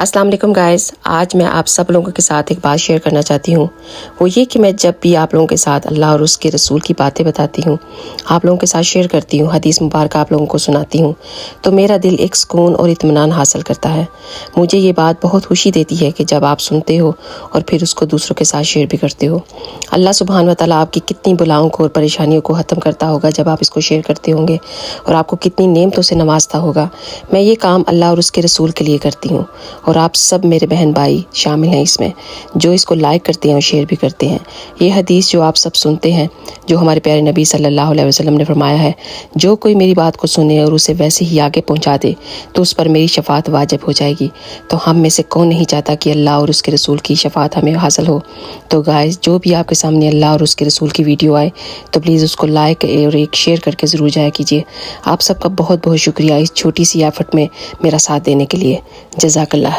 السلام علیکم گائز، آج میں آپ سب لوگوں کے ساتھ ایک بات شیئر کرنا چاہتی ہوں۔ وہ یہ کہ میں جب بھی آپ لوگوں کے ساتھ اللہ اور اس کے رسول کی باتیں بتاتی ہوں، آپ لوگوں کے ساتھ شیئر کرتی ہوں، حدیث مبارکہ آپ لوگوں کو سناتی ہوں، تو میرا دل ایک سکون اور اطمینان حاصل کرتا ہے۔ مجھے یہ بات بہت خوشی دیتی ہے کہ جب آپ سنتے ہو اور پھر اس کو دوسروں کے ساتھ شیئر بھی کرتے ہو۔ اللہ سبحانہ و تعالیٰ آپ کی کتنی بلاؤں کو اور پریشانیوں کو ختم کرتا ہوگا جب آپ اس کو شیئر کرتے ہوں گے، اور آپ کو کتنی نعمتوں سے نوازتا ہوگا۔ میں یہ کام اللہ اور اس کے رسول کے لیے کرتی ہوں، اور آپ سب میرے بہن بھائی شامل ہیں اس میں، جو اس کو لائک کرتے ہیں اور شیئر بھی کرتے ہیں۔ یہ حدیث جو آپ سب سنتے ہیں، جو ہمارے پیارے نبی صلی اللہ علیہ وسلم نے فرمایا ہے، جو کوئی میری بات کو سنے اور اسے ویسے ہی آگے پہنچا دے تو اس پر میری شفاعت واجب ہو جائے گی۔ تو ہم میں سے کون نہیں چاہتا کہ اللہ اور اس کے رسول کی شفاعت ہمیں حاصل ہو؟ تو گائز، جو بھی آپ کے سامنے اللہ اور اس کے رسول کی ویڈیو آئے تو پلیز اس کو لائک اور ایک شیئر کر کے ضرور جایا کیجیے۔ آپ سب کا بہت بہت شکریہ اس چھوٹی سی ایفرٹ میں میرا ساتھ دینے کے لیے۔ جزاک اللہ۔